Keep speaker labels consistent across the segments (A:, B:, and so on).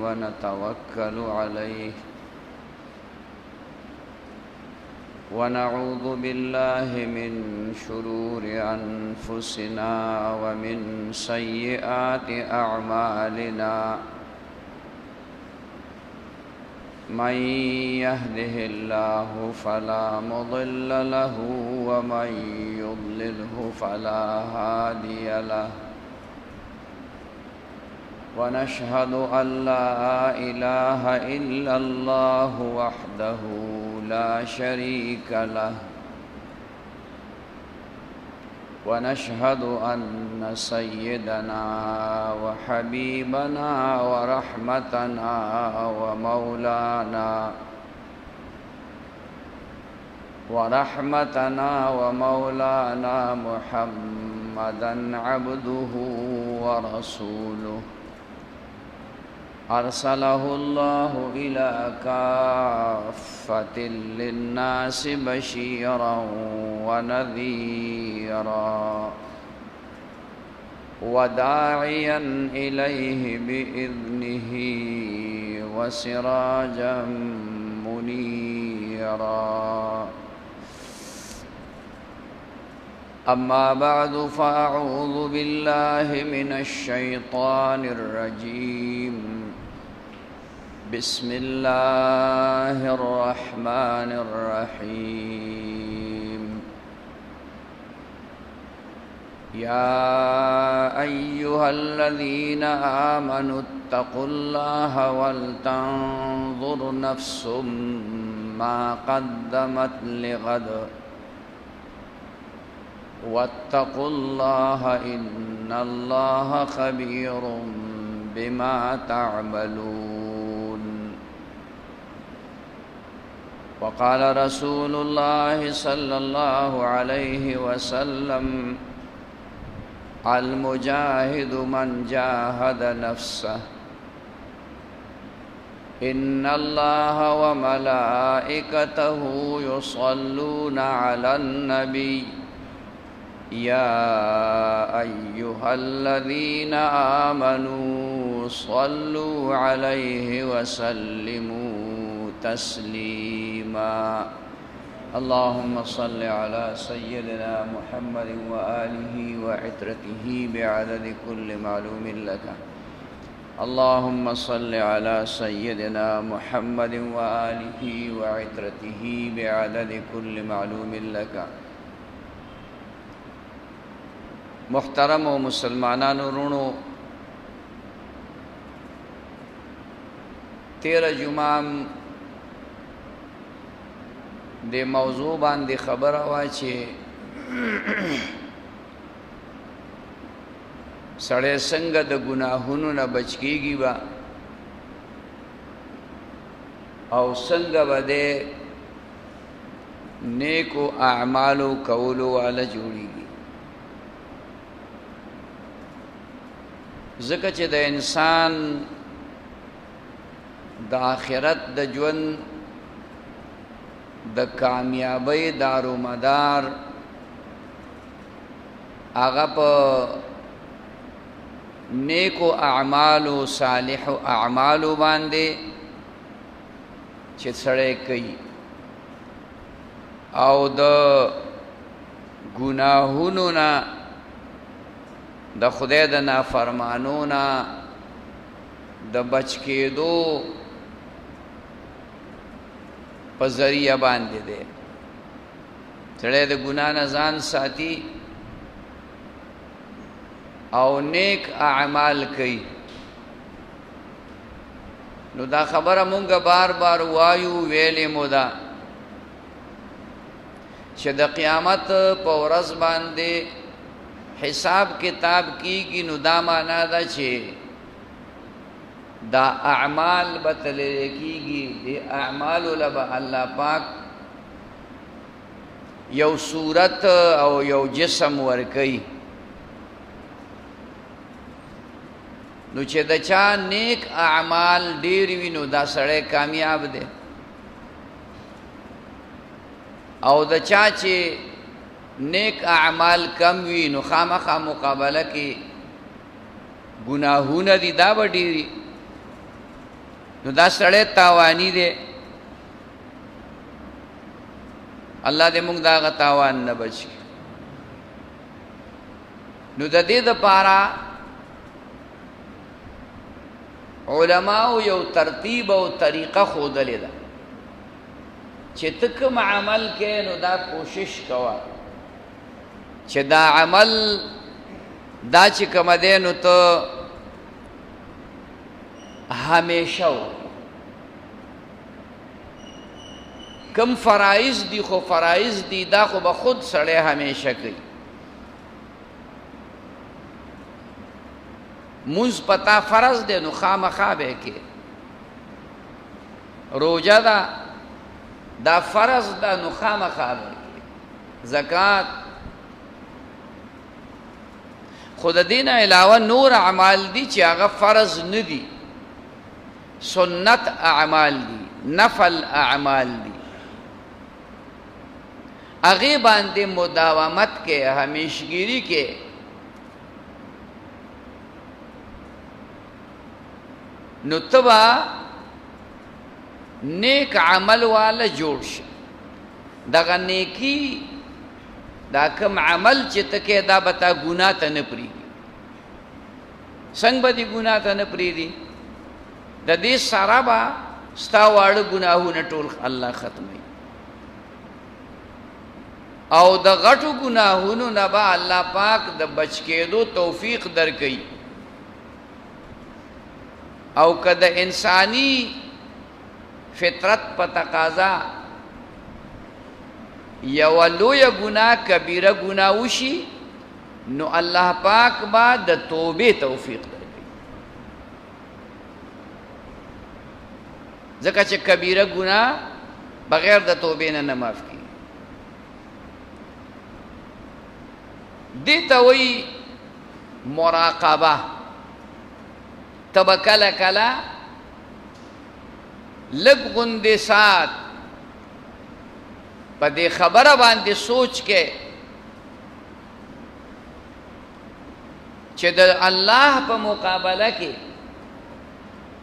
A: ونتوكل عليه ونعوذ بالله من شرور أنفسنا ومن سيئات أعمالنا من يهده الله فلا مضل له ومن يضلله فلا هادي له ونشهد أن لا إله إلا الله وحده لا شريك له ونشهد أن سيدنا وحبيبنا ورحمتنا ومولانا محمدا عبده ورسوله أرسله الله إلى كافة للناس بشيرا ونذيرا وداعيا إليه بإذنه وسراجا منيرا أما بعد فأعوذ بالله من الشيطان الرجيم بسم الله الرحمن الرحيم يا أيها الذين آمنوا اتقوا الله ولتنظر نفس ما قدمت لغد واتقوا الله إن الله خبير بما تعملون وقال رسول الله صلى الله عليه وسلم المجاهد من جاهد نفسه إن الله وملائكته يصلون على النبي يا أيها الذين آمنوا صلوا عليه وسلموا تسليما اللهم صل على سيدنا محمد وآله وعترته بعدد كل معلوم لك اللهم صل على سيدنا محمد وآله وعترته بعدد كل معلوم لك محترم و مسلمانانو رونو 13 جمعام د موضوع باندې خبره وا چې سړی څنګه د ګناهونو نه بچ کیږي با او څنګه به د نیکو اعمالو کولو والا جوړیږي ځکه چې د انسان د آخرت د ژوند د کامیابی دارومدار هغه په نیکو اعمالو صالحو اعمالو باندې چې سړی کوي او د ګناهونو نه د خدای د نافرمانونه د بچ کېدو په ذریعہ باندې دی سړی د ګناه نه ځان ساتي او نیک اعمال کوي نو دا خبره مونږه بار بار وایو ویلې مو ده چې د قیامت په ورځ باندې حساب کتاب کیږي نو دا معنا ده چې دا اعمال بتلل کیږي د اعمالو لبا الله پاک یو صورت او یو جسم ورکي نو چې د چا نیک اعمال ډیر وي نو دا سړی کامیاب دی او د چا چې نیک اعمال کم وي نو خامخا مقابله کې گناهونه دي دا به ډیری نو دا سړی تاوانی دی. الله دې موږ دا غ تاوان نه بچ کړي. نو د دې دپاره علماء یو ترتیب او طریقه ښودلې ده چې ته کوم عمل کې نو دا کوشش کوه چې دا عمل دا چې کومه دی نو ته همیشه وکړې. کم فرائض دي خو فرائض دي دا خو به خود سړی همیشه کوي. مونځ پتا فرض دی نو خامخا به کې. روژه ده دا فرض ده نو خامخا به کې. زکات خو د دې نه علاوه نور اعمال دي چې هغه فرض نه دي، سنت اعمال دي، نفل اعمال دي. هغې باندې مداومت کې، همیشګیري کې نو ته به نیک عمل والا جوړ شي. دغه نیکي دا کوم عمل چې ته کې دا به تا ګناه ته نه پرېږدي. څنګه به دې ګناه ته نه پرېږدي؟ د دې سره به ستا واړه ګناهونه ټول الله ختموي او د غټو ګناهونو نه به الله پاک د بچ کېدو توفیق درکوي. او که د انسانی فطرت په تقاضا یوه لویه ګناه کبیره ګناه وشي نو الله پاک به د توبې توفیق درکوي. ځکه چې کبیره ګناه بغیر د توبې نه معاف کېږي. دې ته وایي مراقبه. ته به کله کله لږ غوندې ساعت په دې خبره باندې سوچ کې چې د الله په مقابله کې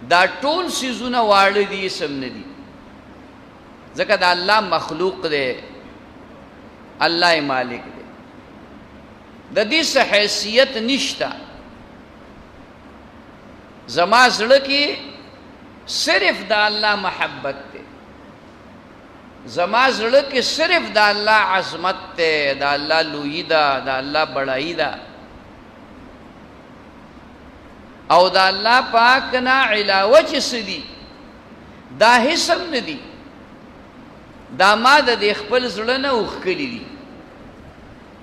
A: دا ټول څیزونه واړه دي، سم نه دي. ځکه د الله مخلوق دی، الله مالک دی، د دې څه حیثیت نشته. زما زړه کې صرف د الله محبت دی، زما زړه کې صرف د الله عظمت دی، د الله لویی ده، د الله بڑائی ده او د الله پاک نه علاوه چې څه دي دا هیڅ هم نه دي. دا ما د دې خپل زړه نه اوښکلي دي.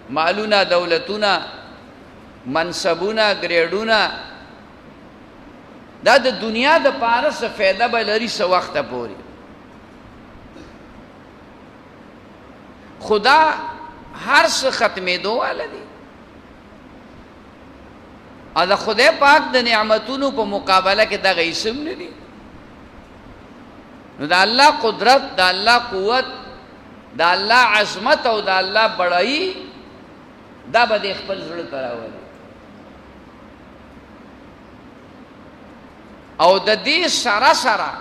A: مالونه، دولتونه، منصبونه، ګریډونه دا د دنیا د پاره څه فایده به لري څه وخته پورې. خدا هر څه ختمېدو واله دی او د خدای پاک د نعمتونو په مقابله کې دغه هیڅ هم نه دي. نو د الله قدرت، د الله قوت، د الله عظمت او د الله بڑائی دا به د خپل زړه ته راولي. او د دې سره سره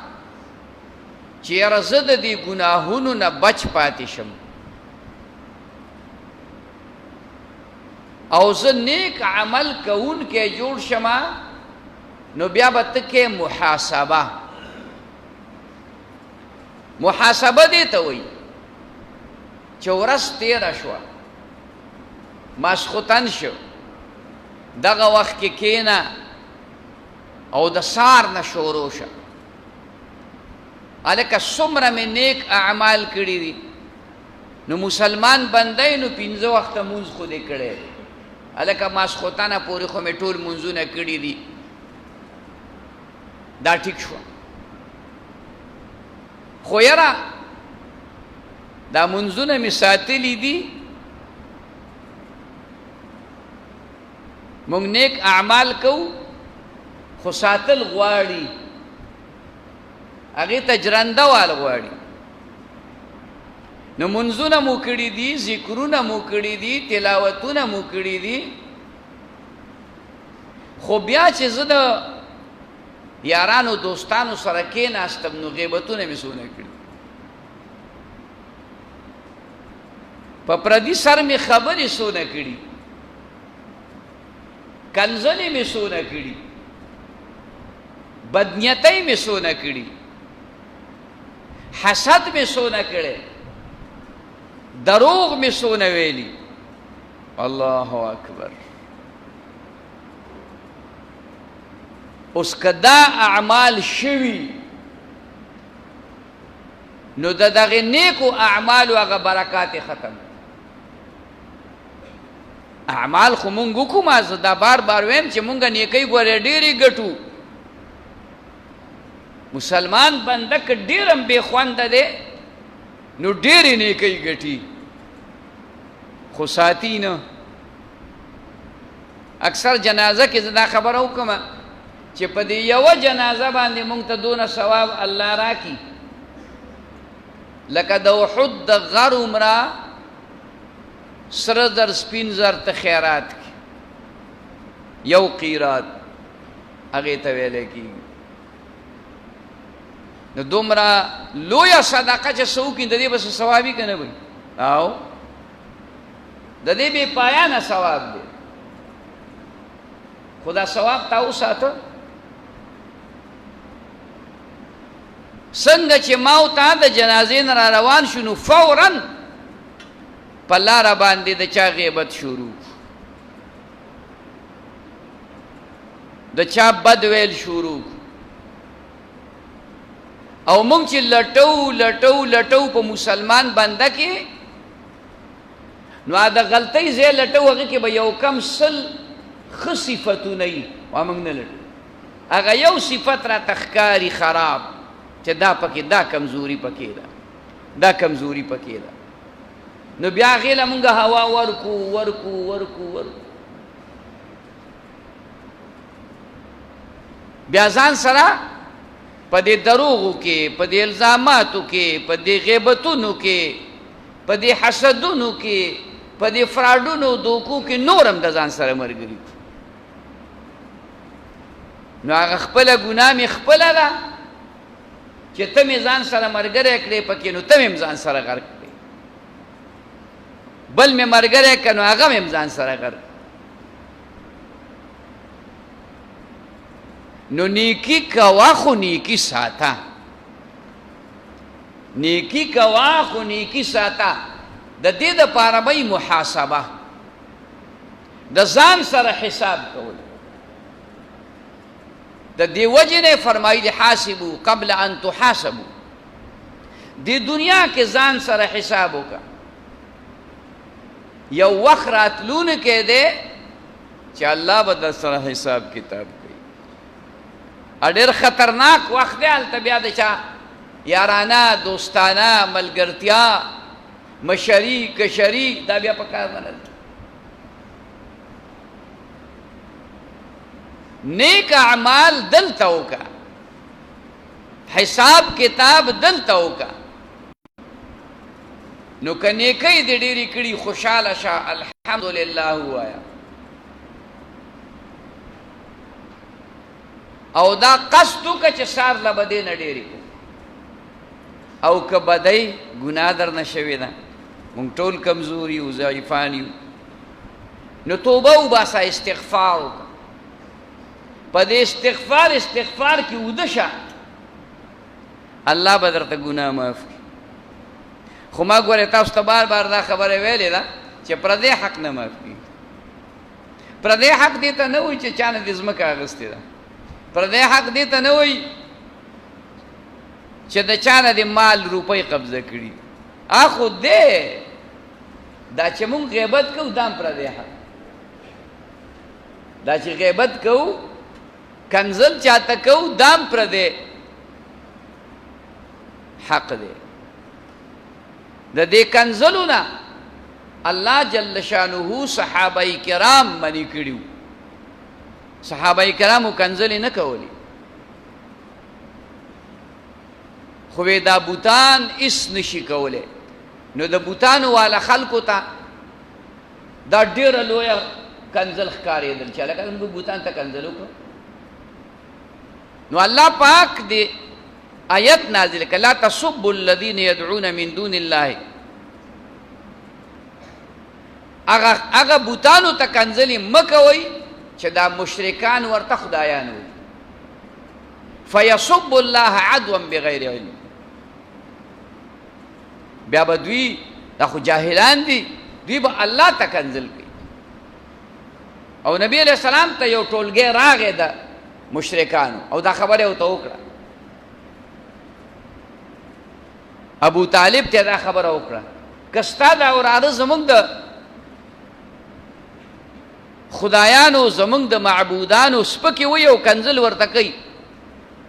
A: چې یاره زه د دې ګناهونو نه بچ پاتې شم او زه نیک عمل کوونکی جوړ شمه نو بیا به ته کې محاسبه. محاسبه دې ته وایي چې ورځ تېره شوه، ماسخوتن شو، دغه وخت کې کېنه او د سار نه شروع شه، هلکه څومره مې نیک اعمال کړي دي. نو مسلمان بندی نو 5 وخته مونځ خو دې کړی دی، هلکه ماسخوتنه پورې خو مې ټول مونځونه کړي دي، دا ټیک شوه. خو یاره دا مونځونه مې ساتلي دي، مونږ نیک اعمال کوو خو ساتل غواړي، هغې ته جرنده وال غواړي. نو منځونه مو کړي دي، ذکرونه مو کړي دي، تلاوتونه مو کړي دي، خو بیا چې زه د یارانو دوستانو سره کېناستم نو غیبتونه مې څونه کړي، په پردي سر مې خبرې څونه کړي، کنځلې مې څونه کړي، بدنیتۍ مې څونه کړي، حسد مې څونه کړی، دروغ مې څونه ویلي. الله اکبر. اوس که دا اعمال شوي نو د دغه نیکو اعمالو هغه برکات ختم. اعمال خو مونږ وکړو، زه دا بار بار ویم چې مونږ نیکۍ ګورې ډېرې ګټو. مسلمان بنده که ډېر هم بې خونده دی نو ډېرې نیکۍ ګټي، خو ساتي نه. اکثر جنازه کې زه دا خبره وکړم چې په دې یوه جنازه باندې مونږ ته دونه ثواب الله راکړي لکه د احد د غر عمره سره زر سپین زر ته خیرات کړي، یو قیرات هغې ته ویلی کېږي. نو دومره لویه صدقه چې څه وکړي د دې به څه ثواب وي که نه وي؟ او د دې بې پایانه ثواب دی. خو دا ثواب تا وساته. څنګه چې ما او تا د جنازې نه را روان شو نو فوراً په لاره باندې د چا غیبت شروع، د چا بد ویل شروع، او مونږ چې لټو لټو لټو په مسلمان بنده کې نو د غلطۍ ځای لټو هغې کې به یو کم سل ښه صفتونه وي، مونږ نه لټو. هغه یو صفت راته ښکاري خراب چې دا پکې دا کمزوري پکې ده، دا کمزوري پکې ده، نو بیا هغې له مونږ هوا ورکو ورکو ورکو ورکو. بیا ځان سره په دې دروغو کې، په دې الزاماتو کې، په دې غیبتونو کې، په دې حسدونو کې، په دې فراډونو دوکو کې نور هم د ځان سره ملګري. نو هغه خپله ګناه مې خپله ده چې ته مې ځان سره ملګری کړې پکې، نو ته مې هم ځان سره غرق کړې. بل مې ملګری کړه نو هغه مې هم ځان سره غرق. نو نیکی کوا خو نیکی ساته، نیکی کوا خو نیکی ساته. د دې دپاره به محاسبه، د ځان سره حساب کول. د دې وجې نه فرمایي حاسبو قبل ان تحاسبو. دې دنیا کې ځان سره حساب وکړه. یو وخت راتلونکی دی چې الله به در سره حساب کتاب کوي. ډېر خطرناک وخت دی. هلته بیا د چا یارانه، دوستانه، ملګرتیا، مشري کشري دا بیا په کار نه راځي. نیک اعمال دلته وکړه، حساب کتاب دلته وکړه. نو که نیکۍ دې ډېرې کړي خوشحاله شه، الحمدلله ووایه. او دا قصد وکړه چې سار له بدۍ نه ډېرې کړو. او که بدۍ ګناه در نه شوې ده، مونږ ټول کمزور یو، ضعیفان یو، نو توبه وباسه، استغفار وکړه. په دې استغفار کې اوده شه، الله به درته ګناه معاف کړي. خو ما ګورې تاسو ته بار بار دا خبره ویلې ده چې پردی حق نه معاف کړي. پردی حق دې ته نه وایي چې چا نه دې ځمکه اخیستې ده. پردی حق دې ته نه وایي چې د چا نه دې مال روپۍ قبضه کړي. خو دې دا چې مونږ غیبت کوو دا هم پردی حق. دا چې غیبت کوو، کنزل چاته کوو، دا هم پردی حق دی. د دې کنزلو نه الله جل شانه صحابه کرام منی کړیو. صحابه کرامو کنزلې نه کولې، خو دا بوتان اس نشي کولی. نو د بوتانو والا خلکو ته دا ډېره لویه کنزل ښکارېدل چې هلکه موږ بوتان ته کنزل وکړو. نو الله پاک دې آیت نازل کړه لا تسبوا الذين يدعون من دون الله هغه بوتانو ته کنځلې مکوئ چې دا مشرکان ورته خدایان وي فیسب الله عدوا بغیر علم بیا به دوی دا خو جاهلان دي دوی به الله ته کنځل کوي او نبی علیہ السلام ته یو ټولګی راغی د مشرکانو او دا خبره ورته وکړه ابو طالب ته دا خبره وکړه که ستا دا وراده زمونږ د خدایانو زمونږ د معبودانو سپکې وي او کنځل ورته کوي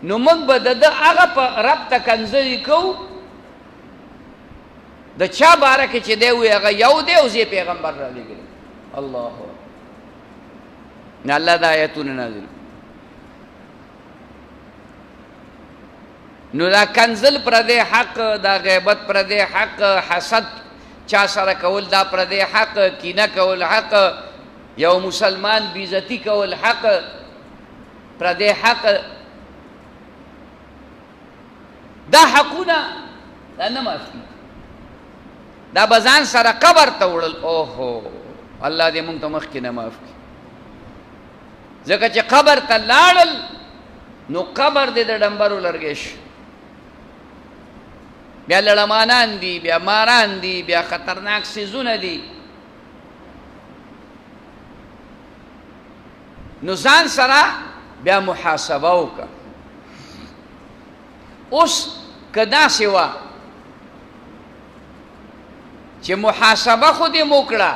A: نو موږ به د ده هغه په رب ته کنځلې کوو د چا باره کې چې دی وي هغه یو دی او زه پیغمبر را لېږلی الله نه الله دا آیتونه نازل نو دا کنځل پردی حق دا غیبت پردی حق حسد چا سره کول دا پردی حق کینه کول حق یو مسلمان بیزتی کول حق پردی حق دا حقونه دا نه معاف کیږي دا بزان سره قبر ته وړل اوهو الله دې مونږ ته مخکې نه معاف کړي ځکه چې قبر ته لاړل نو قبر دې د ډمبرو لرګی شو بیا لړمانان دي بیا ماران دي بیا خطرناک څیزونه دي نو ځان سره بیا محاسبه وکړه اوس که داسې وه چې محاسبه خو دې وکړه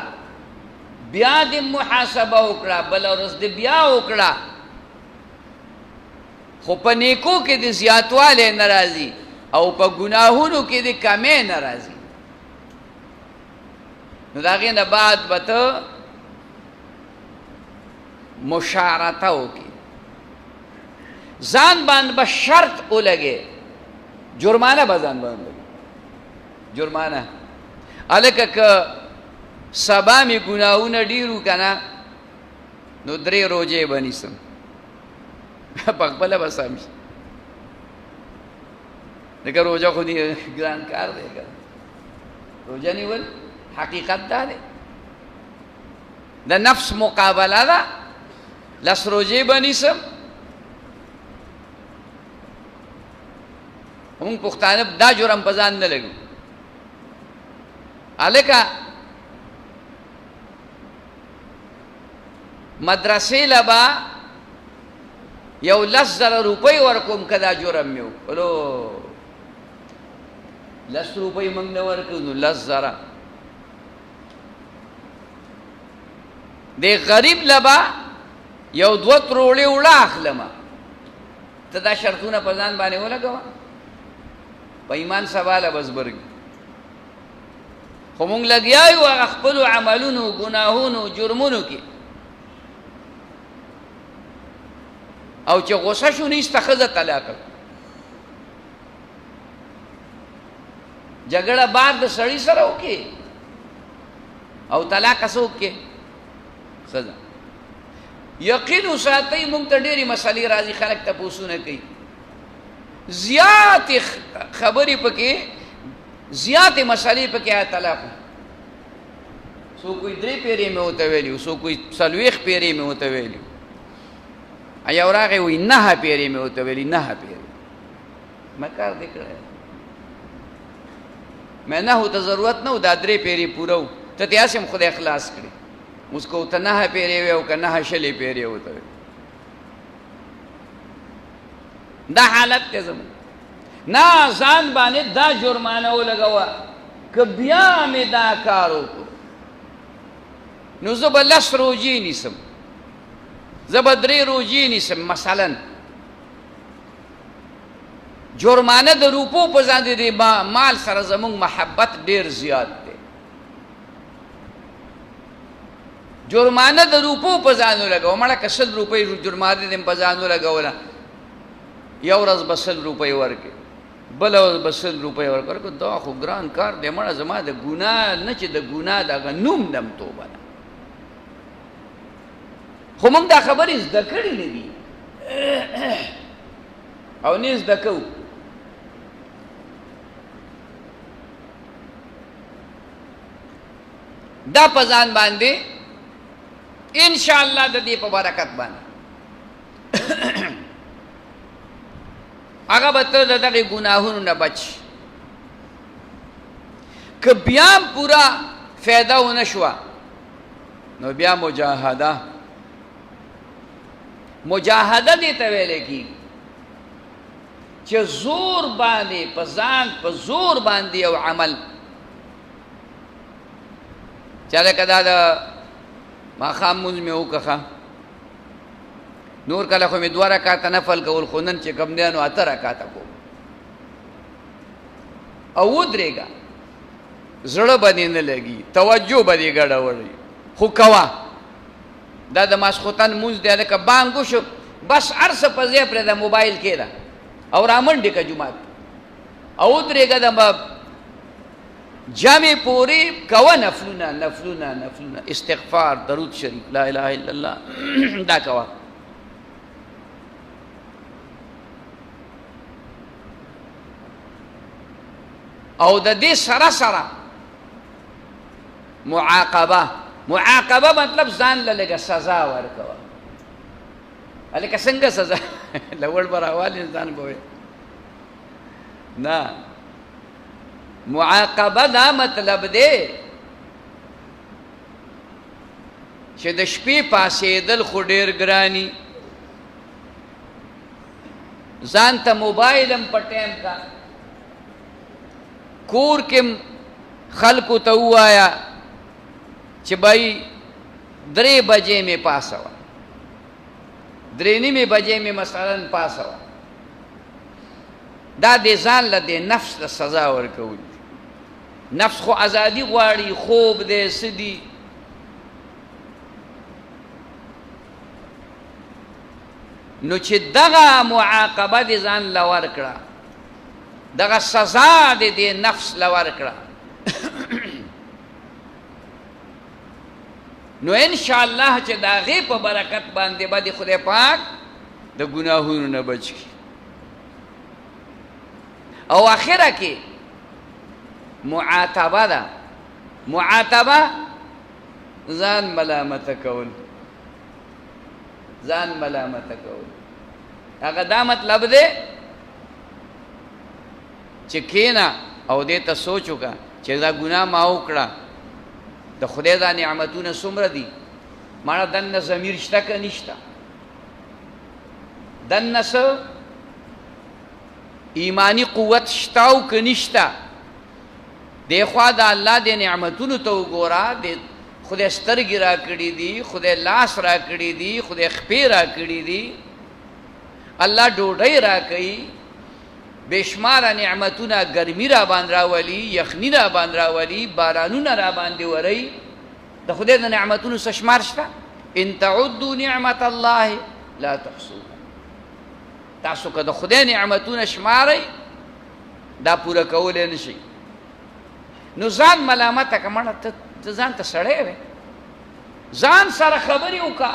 A: بیا دې محاسبه وکړه بله ورځ دې بیا وکړه خو په نیکو کې دې زیاتوالی نه راځي او په ګناهونو کې دې کمی نه راځي نو د هغې نه بعد به ته مشارته وکړي ځان باندې به شرط ولګې جرمانه به ځان باندې لګي جرمانه هلکه که سبا مې ګناهونه ډېر وو که نه نو 3 روژې به نیسم په خپله به سم شي ځکه روژه خو ګران کار دی که روژه نیول حقیقت دا دی د نفس مقابله ده 10 روژې به نیسم مونږ پښتانه دا جرم په ځان نه لګو هلکه مدرسې له به یو 10,000 روپۍ ورکوم که دا جرم مې وکړو 10 روپۍ موږ نه ورکوو نو 10,000 دې غریب له به یو 2 تروړې وړه اخلمه ته دا شرطونه په ځان باندې ولګوه په ایمان سباله بس برګي خو مونږ لګیا یو هغه خپلو عملونو ګناهونو جرمونو کې او چې غوسه شو نیسته ښځه طلاق جګړه بار د سړي سره وکړي او طلاق څه وکړي ښځه یقین وساتئ مونږ ته ډېرې مسلې راځي خلک تپوسونه کوي زیاتې خبرې پکې زیاتې مسلې پکې طلاق سو کوئی 3 پیرې مې ورته ویلي سو کوئی 40 پیرې مې ورته ویلي یو راغی وایي 9 پیرې مې ورته ویلي 9 پیرې ما کار دې کړی مې 9 ته ضرورت نه و دا 3 پیرې پوره و ته ته هسې هم خدای خلاص کړي اوس که ورته 9 پیرې وی او که 9 شلې پیرې ورته وی دا حالت دی زموږ نه ځان باندې دا جرمانه ولګوه که بیا مې دا کار وکړو نو زه به 10 روژې نیسم زه به 3 روژې نیسم مثلا جرمانه د روپو په ځان د مال سره زموږ محبت ډېر زیات دی جرمانه د روپو په ځان ولګوه مړه که 100 روپۍ جرمانه دې په ځان ولګوله یو ورځ به 100 روپۍ ورکړې بله ورځ به 100 روپۍ ورکړه دا خو ګران کار دی مړه زما د ګناه نه چې د ګناه دغه نوم دم توبه ده خو موږ دا خبرې زده کړې نه دي او نه زده کوو. دا په ځان باندې ان شاء الله د دې په برکت باندې هغه به ته د دغې ګناهونو نه بچ. که بیا هم پوره فایده ونه شوه نو بیا مجاهده دې ته ویلی کېږي چې زور باندې په ځان په زور باندې یو عمل چې لکه دا د ماښام مونځ مې وکړه، نور کله خو مې 2 رکعاته نفل کول، خو نن چې کوم دی نو 8 رکعاته کوم. او ودرېږه، زړه به دې نه لګي، توجه به دې ګډوډ وي، خو کوه. دا د ماسخوتن مونځ دی، لکه بانګ وشو بس هر څه په ځای پرېږده، موبایل کښېږده او رامنډې که جومات او ودرېږه د جامع پورې کوه نفلونه نفلونه نفلونه، استغفار، درود شریف، لا اله الا الله دا کوه. او د دې سره سره معاقبه مطلب ځان له لږه سزا ورکوه. هلکه څنګه سزا لوړ به راوال انسان به وایي نه، معاقبه دا مطلب دی چې د شپې پاسېدل خو ډېر ګراني، ځان ته موبایل هم په ټایم کا، کور کې خلکو ته ووایه چې بھائی 3 بجې مې پاسوه، 3:30 بجې مې مثلا پاسوه. دا د ځان له د نفس د سزا ورکول. نفس خو ازادي غواړي، خوب دی، څه دي. نو چې دغه معاقبه دې ځان له ورکړه، دغه سزا دې د نفس له ورکړه، نو ان شاء الله چې د هغې په برکت باندې به د خدای پاک د ګناهونو نه بچ کړي. او آخره کې معاتبه ده. معاتبه ځان ملامته کول، ځان ملامته کول. هغه دا مطلب دی چې کېنه او دې ته سوچ وکړه چې دا ګناه ما وکړه، د خدای دا نعمتونه څومره دي، ماړه دننه ضمیر شته که نشته، دننه څه ایمانی قوت شته او که نشته. دی خوا د الله د نعمتونو ته وګوره، د خدای سترګې را کړي دي، خدای لاس را کړي دي، خدای خپې را کړي دي، الله ډوډۍ را کوي، بشماره نعمتونه، ګرمي را باندې راولي، یخني را باندې راولي، بارانونه را باندې وري. د خدای د نعمتونو څه شمار شته؟ ان تعدوا نعمت الله لا تحصوها. تاسو که د خدای نعمتونه شمارئ دا پوره کولی نشئ. نو ځان ملامته که مړه ته ځان ته سړی وې، ځان سره خبرې وکړه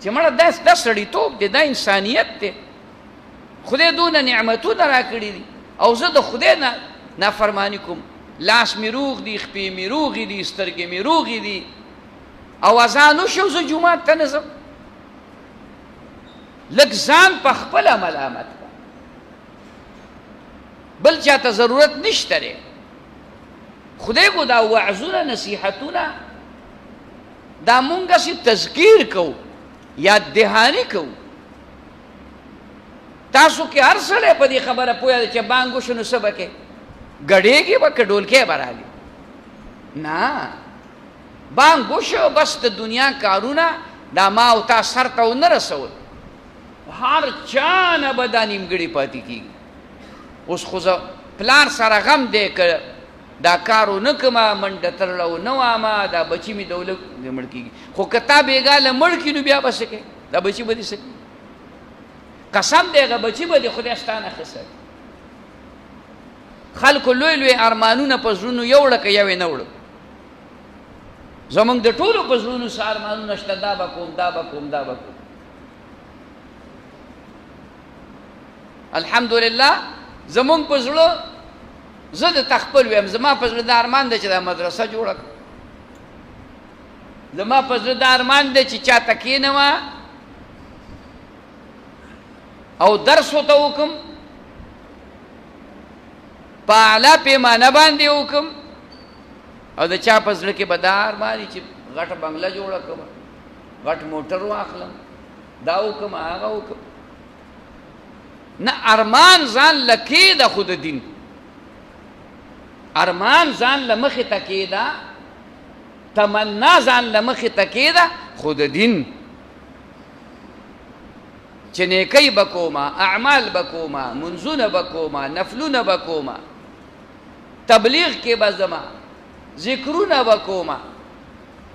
A: چې مړه دا سړیتوب دی، دا انسانیت دی، خدای دونه نعمتونه را کړي دي او زه د خدای نه نافرماني کوم. لاس مې روغ دي، خپې مې روغې دي، سترګې مې روغې دي، او اذان وشو زه جومات ته نه ځم. لږ ځان په خپله ملامت کړه، بل چاته ضرورت نشته دی. خدای کو دا وعظونه نصیحتونه دا مونږ هسې تذکیر کوو، یاد دهاني کوو. تاسو کې هر سړی په دې خبره پوهه ده چې بانګ وشو نو څه به کوې؟ ګډېږي به که ډولکی به راغلي؟ نه، بانګ وشو بس د دنیا کارونه دا ما او تا سر ته ونه رسول، هر چا نه به دا نیمګړي پاتې کېږي. اوس خو زه پلار سره غم دی که دا کار ونه کړمه، منډه ترړه ونه وامه، دا بچي مې دولت مړ کېږي. خو که تا بېګاله مړ کړي نو بیا به څه کوې؟ دا بچي به دې څه کوي؟ قسم دی هغه بچي به دې خدای ستا نه ښه ساتي. خلکو لوی لوی ارمانونه په زړونو یوړه که یو یې نه وړه. زمونږ د ټولو په زړونو څه ارمانونه شته، دا به کوم، دا به کوم، دا به کوم. الحمدلله زمونږ په زړه زه د تخپل ویم زما په زړه د ارمان دی چې دا مدرسه جوړه کړم زما په زړه د ارمان دی چې چاته کښېنم او درس ورته وکړم په اعلی پیمانه باندې وکړم او د چا په زړه کې به دا ارمان وي چې غټه بنګله جوړه کړم غټ موټر واخلم دا وکړم هغه وکړم نه ارمان ځان له کېده خو د دین ارمان ځان له مخې ته کېده تمنا ځان له مخې ته کېده خو د دین چې نیکۍ به کومه اعمال به کومه منځونه به کومه نفلونه به کومه تبلیغ کې به ځمه ذکرونه به کومه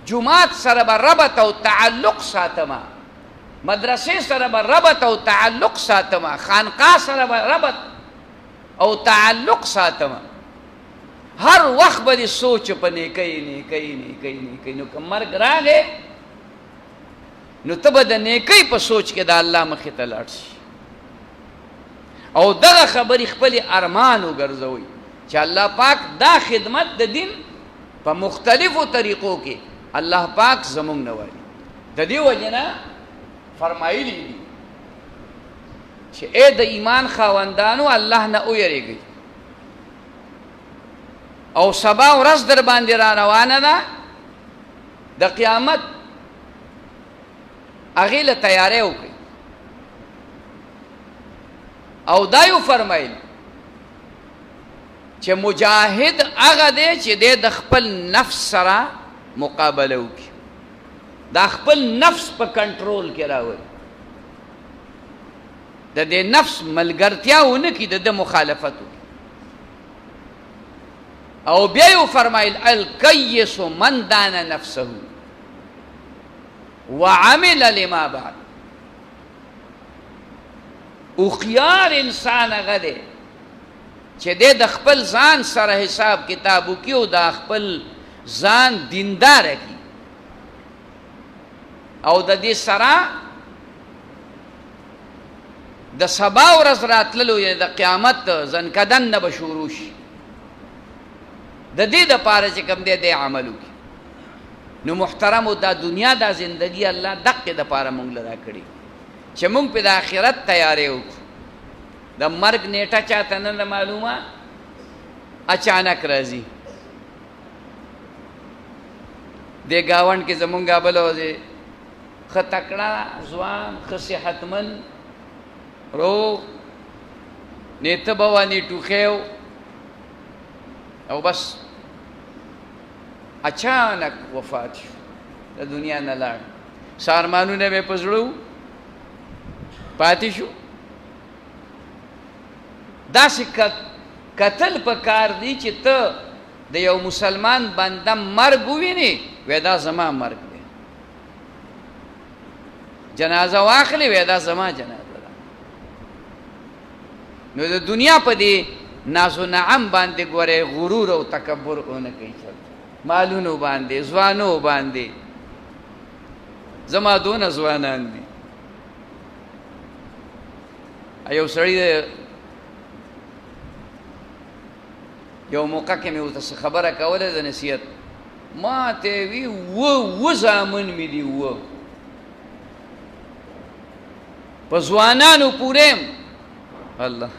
A: جماعت سره به ربط او تعلق ساتمه مدرسې سره به ربط او تعلق ساتمه خانقاه سره به ربط او تعلق ساتمه هر وخت به دې سوچ په نیکۍ نیکۍ نیکۍ نیکۍ نو که مرګ راغی نو ته به د نیکۍ په سوچ کې د الله مخې ته لاړ شي او دغه خبرې خپل ارمان وګرځوئ چې الله پاک دا خدمت د دین په مختلفو طریقو کې الله پاک زمونږ نه والي د دې وجې نه فرمایلی دي چې ای د ایمان خاوندانو الله نه ویریږئ او سبا ورځ در باندې را روانه ده د قیامت هغې له تیاری وکړئ او دا یو فرمایل چې مجاهد هغه دی چې دی د خپل نفس سره مقابله وکړي دا خپل نفس په کنټرول کې راولي د دې نفس ملګرتیا ونه کړي د مخالفت وکړي او بیا یو فرمایل الکیس من دان نفسه وعمل لما بعد هوښیار انسان هغه دی چې دی د خپل ځان سره حساب کتاب وکړي او د خپل ځان دینداره کړي او د دې سره د سبا ورځ راتللو یعنې د قیامت زنکدن نه به شروع شي د دې دپاره چې کوم دی عمل وکړي نو محترمو دا دنیا دا زندگی الله دقې دپاره مونږ له راکړي چې مونږ پې د آخرت تیاری وکړو د مرګ نیټه چاته نه معلومه اچانک راځي دې ګاونډ کې زمونږ بل وځي ښه تکړه ځوان ښه صحتمند روغ نیته به وانې ټوخی او بس اچانک وفات شو د دنیا نه لاړ سارمانونه مې په زړه پاتې شو داسې کتل په کار دی چې ته د یو مسلمان بنده مرګ ووینې وی دا زما مرګ دی جنازه واخلې وی دا زما جنازه ده نو د دنیا په دې ناز و نعم باندې ګورې غرور او تکبر ونه کوي مالونو باندې ځوانو باندې زما دونه ځوانان دي یو سړی یو موقع کې مې ورته خبره کوله د نصیحت ما ته وی و زامن مې دي و په ځوانانو پورې الله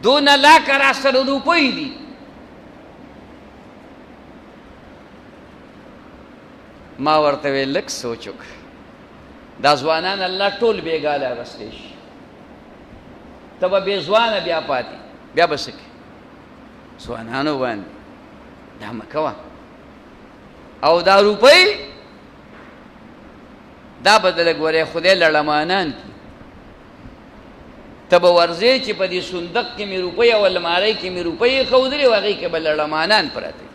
A: دونه لاک را سره روپۍ دي ما ورته وی لږ سوچ وکړه دا ځوانان الله ټول بېګاله اغوستی شي ته به بې ځوانه بیا پاتې بیا به څه کوې ځوانانو باندې دا مه کوه او دا روپۍ دا به دله ګورې خدای لړمانان کي ته به ورځې چې په دې صندوق کې مې روپۍ او المارۍ کې مې روپۍ ایښودلې و هغې کې به لړمانان پراته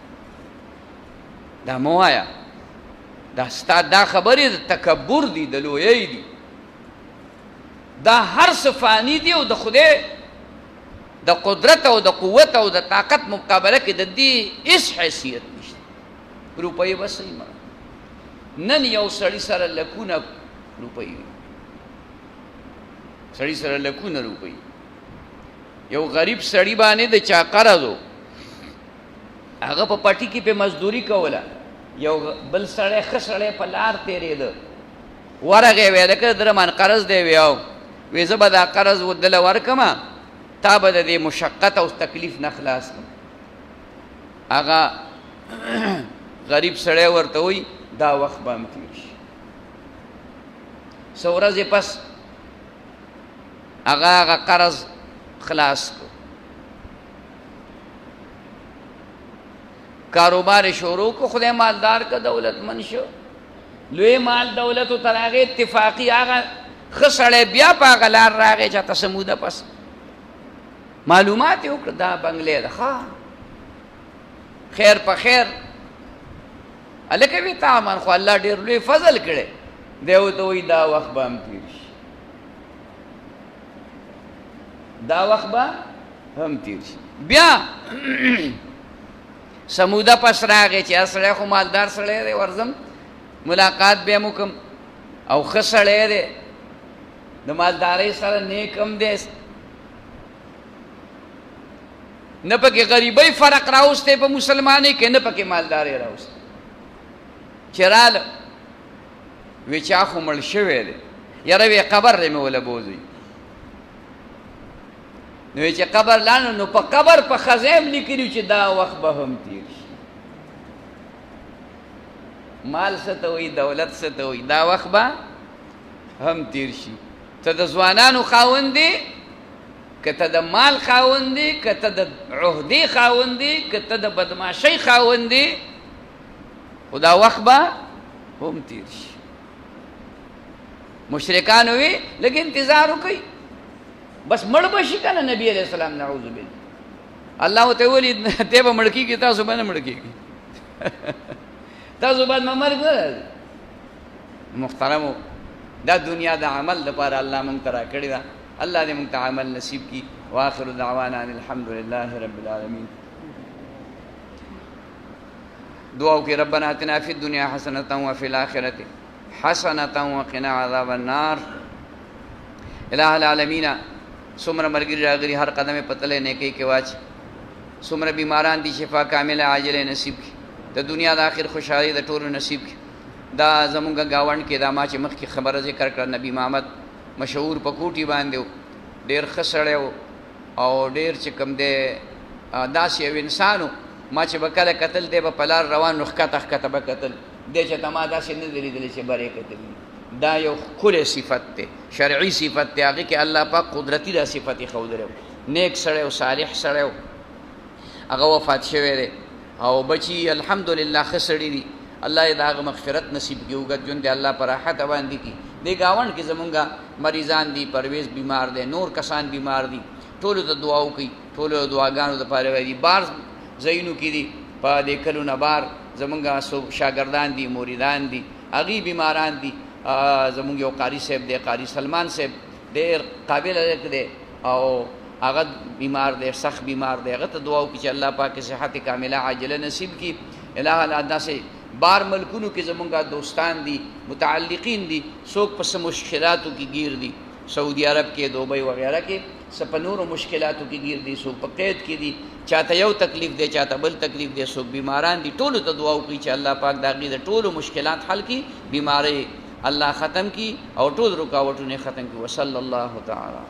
A: دا مه وایه دا ستا دا خبرې د تکبر دي د لویۍ دي دا هر څه فاني دي او د خدای د قدرت او د قوت او د طاقت مقابله کې د دې هېڅ حیثیت نشته روپۍ به صحیح نن یو سړي سره لکونه روپۍ وي سړی سره لکونه روپۍ. یو غریب سړی باندې د چا قرض و، هغه په پټي کې په مزدوري کوله، یو بل سړی ښه سړی په لار تېرېده، ورغې وی د که در من قرض دی ویاو وی زه به دا قرض دله ورکمه تا به د دې مشقت او تکلیف نه خلاص کړم. هغه غریب سړی ورته وی دا وخت به هم تېر شي. څه ورځې پس هغه قرض خلاص کو، کاروبار شروع کو، خدای مالدار کا دولتمند شو، لوی مال دولت و تر هغې اتفاقي هغه ښه سړی بیا په هغه لار راغی چاته څه موده پس معلومات یې وکړه دا بنګلې ده. ښه خیر په خیر هلکه وي تا من خو الله ډېر لوی فضل کړی دی ورته وایي دا وخت به هم تېر شي، دا وخت به هم تېر شي. بیا سموده پس راغی چې سړی خو مالدار سړی دی، ورځم ملاقات بیا م وکړم او ښه سړی دی، د مالدارۍ سره نیک هم دی، نه پکې غریبۍ فرق راوستی په مسلمانۍ کې، نه پکې مالدارۍ راوستی. چې راله وی چا خو مړ شوی دی، یاره وی قبر دی مې وله بوځئ. نو چې قبر لاړو نو په قبر په خزیم لیکلي چې دا وخت به هم تېر شي. مال څه ته وایي، دولت څه ته وایي، دا وخت به هم تېر شي. ته د ځوانانو خاوند دی، که ته د مال خاوند دی، که ته د عهدې خاوند دی، که ته د بدماشۍ خاوند دی، خو دا وخت به هم تېر شي. مشرکانو وی لږ انتظار وکئ بس مړ به شي که نه. نبي علیہ السلام نعوذ بالله الله ورته ویلي دی به مړ کېږي، تاسو به نه مړ کېږي، تاسو باید مرګ نه راځي. محترمو دا دنیا د عمل دپاره الله موږ ته راکړې ده. الله دې موږ ته عمل نصیب کړي. واخر دعوانا ان الحمد لله رب العالمین. دعا وکړئ ربنا اتنا فی الدنیا حسنة وفی الآخرة حسنة وقنا عذاب النار. الہ العالمین څومره ملګري راغلي هر قدم یې په تله نیکۍ کې واچي، څومره بیماران دي شفا کامله عاجله نصیب کړي، د دنیا د آخر خوشحالي د ټولو نصیب کړي. دا زمونږ گاونډ کې دا ما چې مخکې خبره ذکر کړه نبی محمد مشهور په کوټي باندې و، ډېر ښه سړی و او ډېر چې کوم دی داسې یو انسان و، ما چې به کله کتل دی به په لار روان نو ښکته ښکته به کتل، دی چې ته ما داسې نه دی لیدلی چې برې کتلي. دا یو ښکلی صفت دی، شرعي صفت دی، هغې کې الله پاک قدرتي دا صفت یې ښودلی و. نیک سړی و، صالح سړی و، هغه وفات شوی دی او بچي الحمدلله ښه سړي دي. الله یې د هغه مغفرت نصیب کړي، اوږد ژوند دی الله په راحته باندې کړي. دې ګاونډ کې زمونږ مریضان دي، پرویز بیمار دی، نور کسان بیمار دي، ټولو ته دعا وکړئ، ټولو د دعاګانو دپاره وایي. بار ځایونو کې دي په دې کلونه بار زمونږ شاګردان دي، مریدان دي، هغې بیماران دي. زمونږ یو قاري صاحب دی، قاري سلمان صاحب، ډېر قابل هلک دی او هغه بیمار دی، سخت بیمار دی. هغه ته دعا وکړي چې الله پاک صحت کامله عاجله نصیب کړي. الہ الله داسې بار ملکونو کې زمونږ دوستان دي، متعلقین دي، څوک په څه مشکلاتو کې گیر دي، سعودي عرب کې، دوبۍ وغیرہ کې څه په نورو مشکلاتو کې گیر دي، څوک په قید کې دي، چاته یو تکلیف دی، چاته بل تکلیف دی، څوک بیماران دي. ټولو ته دعا وکړي چې الله پاک د هغې د ټولو مشکلات حل کړي، بیمارۍ الله ختم کړي او ټول رکاوټونه ختم کړي. وصلی الله تعالی